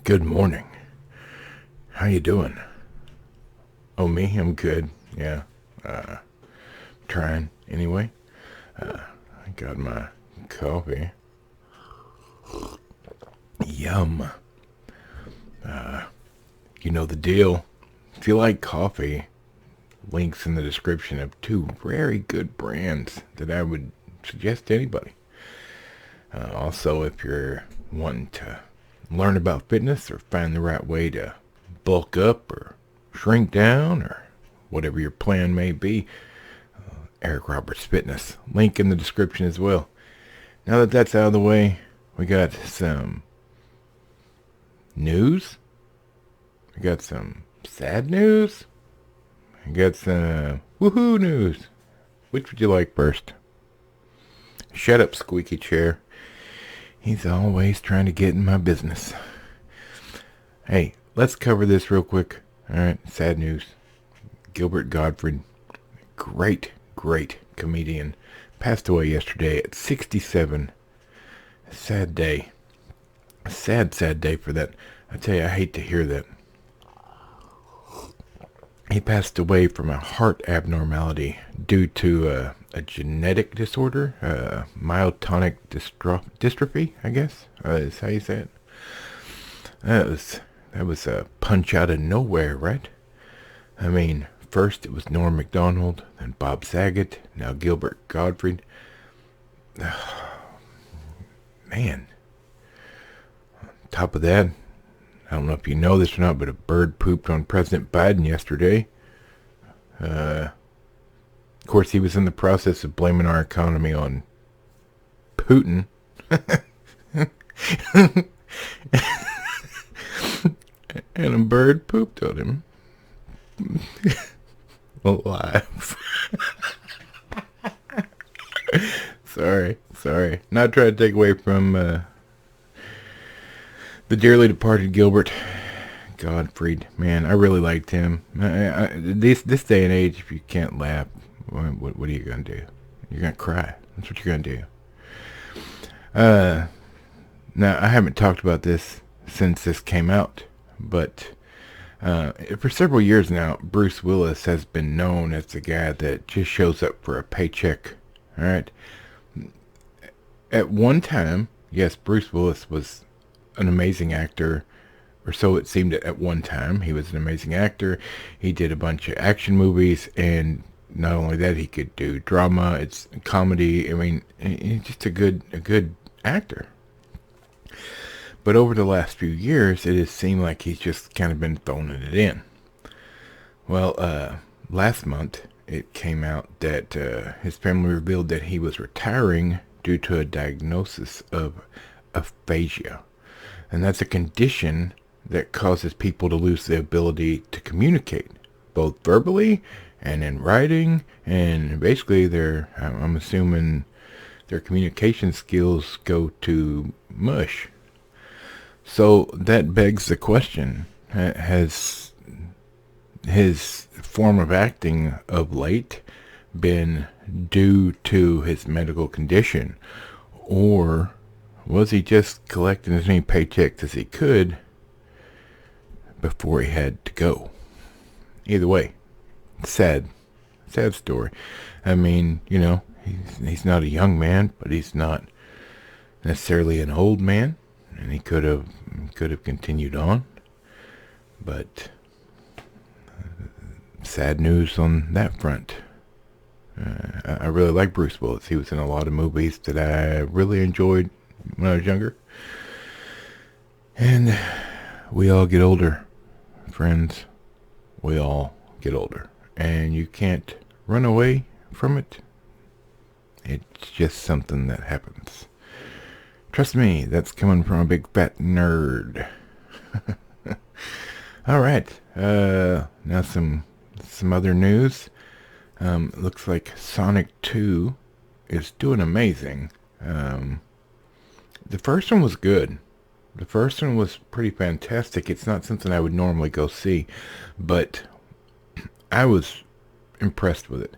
Good morning. How you doing? Oh, me? I'm good. Yeah. Trying anyway. I got my coffee. Yum. You know the deal. If you like coffee, links in the description of two very good brands that I would suggest to anybody. Also, if you're wanting to learn about fitness or find the right way to bulk up or shrink down or whatever your plan may be, Eric Roberts Fitness. Link in the description as well. Now that that's out of the way, we got some news. We got some sad news. We got some woohoo news. Which would you like first? Shut up, squeaky chair. He's always trying to get in my business. Hey, let's cover this real quick. Alright, sad news. Gilbert Gottfried, great comedian, passed away yesterday at 67. A sad day. A sad day for that. I tell you, I hate to hear that. He passed away from a heart abnormality due to a genetic disorder, myotonic dystrophy, I guess, is how you say it. That was a punch out of nowhere, right? I mean, first it was Norm Macdonald, then Bob Saget, now Gilbert Gottfried. Man. On top of that, I don't know if you know this or not, but a bird pooped on President Biden yesterday. Of course, he was in the process of blaming our economy on Putin. And a bird pooped on him. Alive. Sorry. Not trying to take away from the dearly departed Gilbert Gottfried. Man, I really liked him. This day and age, if you can't laugh, what are you going to do? You're going to cry. That's what you're going to do. Now, I haven't talked about this since this came out, but for several years now, Bruce Willis has been known as the guy that just shows up for a paycheck. All right. At one time, yes, Bruce Willis was an amazing actor, or so it seemed at one time. He was an amazing actor. He did a bunch of action movies, and not only that, he could do drama, it's comedy. I mean, he's just a good actor. But over the last few years, it has seemed like he's just kind of been phoning it in. Well, last month, it came out that his family revealed that he was retiring due to a diagnosis of aphasia. And that's a condition that causes people to lose the ability to communicate, both verbally and in writing. And basically, I'm assuming their communication skills go to mush. So that begs the question, has his form of acting of late been due to his medical condition, or was he just collecting as many paychecks as he could before he had to go? Either way, sad story. I mean, you know, he's not a young man, but he's not necessarily an old man. And he could have continued on, but sad news on that front. I really like Bruce Willis. He was in a lot of movies that I really enjoyed when I was younger. And we all get older, friends. We all get older, and you can't run away from it. It's just something that happens. Trust me, that's coming from a big fat nerd. Alright, now some other news. Looks like Sonic 2 is doing amazing. The first one was good. The first one was pretty fantastic. It's not something I would normally go see, but I was impressed with it.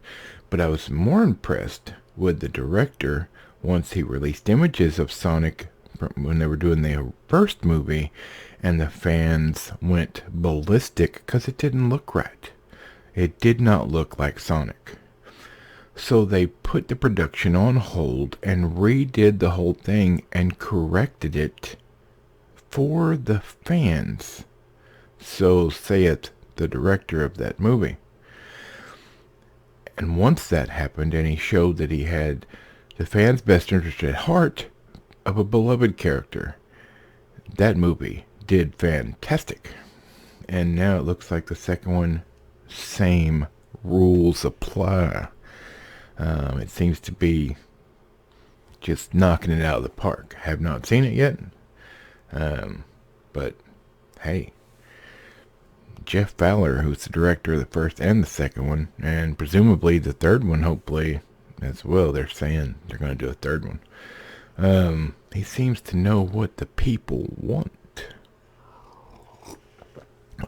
But I was more impressed with the director once he released images of Sonic when they were doing the first movie, and the fans went ballistic because it didn't look right. It did not look like Sonic. So they put the production on hold and redid the whole thing and corrected it for the fans. So saith the director of that movie. And once that happened and he showed that he had the fans' best interest at heart of a beloved character, that movie did fantastic. And now it looks like the second one, same rules apply. It seems to be just knocking it out of the park. Have not seen it yet. But hey, Jeff Fowler, who's the director of the first and the second one, and presumably the third one, hopefully as well. They're saying they're going to do a third one. He seems to know what the people want.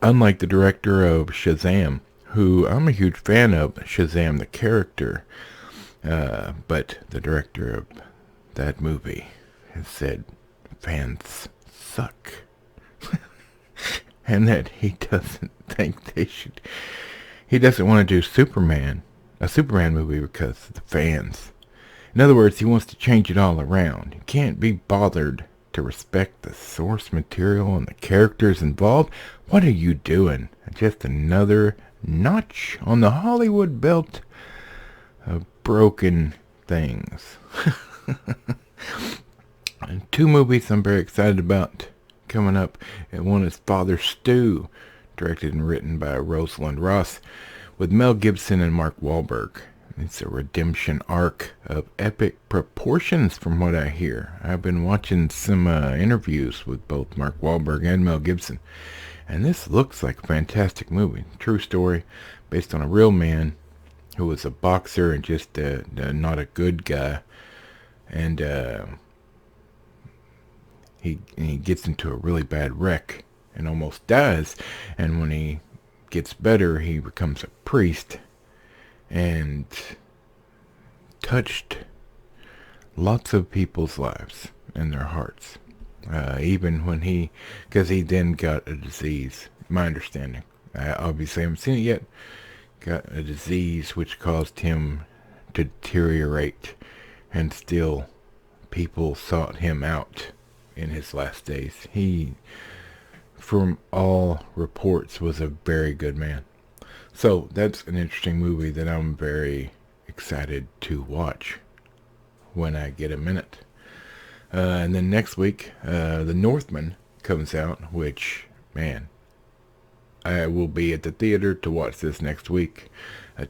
Unlike the director of Shazam, who I'm a huge fan of Shazam the character, but the director of that movie has said fans suck. And that he doesn't think they should. He doesn't want to do a Superman movie because of the fans. In other words, he wants to change it all around. He can't be bothered to respect the source material and the characters involved. What are you doing? Just another notch on the Hollywood belt of broken things. And two movies I'm very excited about coming up, and one is Father Stew, directed and written by Rosalind Ross, with Mel Gibson and Mark Wahlberg. It's a redemption arc of epic proportions from what I hear. I've been watching some interviews with both Mark Wahlberg and Mel Gibson, and this looks like a fantastic movie. True story, based on a real man who was a boxer and just not a good guy, and he gets into a really bad wreck and almost dies, and when he gets better he becomes a priest and touched lots of people's lives and their hearts, even when because he then got a disease, my understanding, I obviously haven't seen it yet, got a disease which caused him to deteriorate, and still people sought him out in his last days. He, from all reports, was a very good man. So that's an interesting movie that I'm very excited to watch when I get a minute. And then next week, The Northman comes out, which, man, I will be at the theater to watch this next week.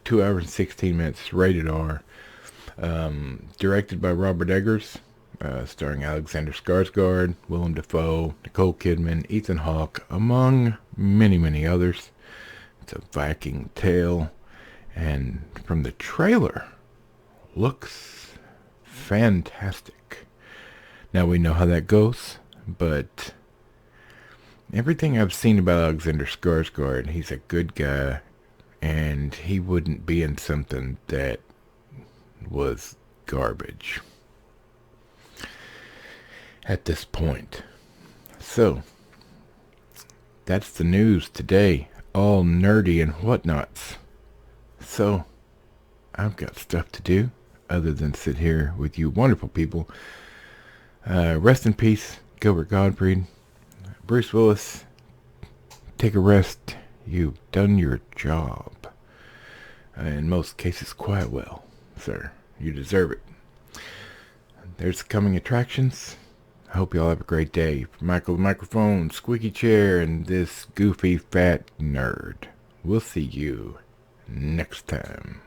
2 hours and 16 minutes, rated R. Directed by Robert Eggers. Starring Alexander Skarsgård, Willem Dafoe, Nicole Kidman, Ethan Hawke, among many, many others. It's a Viking tale, and from the trailer, looks fantastic. Now we know how that goes, but everything I've seen about Alexander Skarsgård, he's a good guy, and he wouldn't be in something that was garbage at this point. So that's the news today, all nerdy and whatnots. So I've got stuff to do other than sit here with you wonderful people. Rest in peace, Gilbert, Gottfried. Bruce Willis, take a rest. You've done your job, in most cases quite well, sir. You deserve it. There's coming attractions. I hope y'all have a great day. From Michael the Microphone, Squeaky Chair, and this goofy fat nerd. We'll see you next time.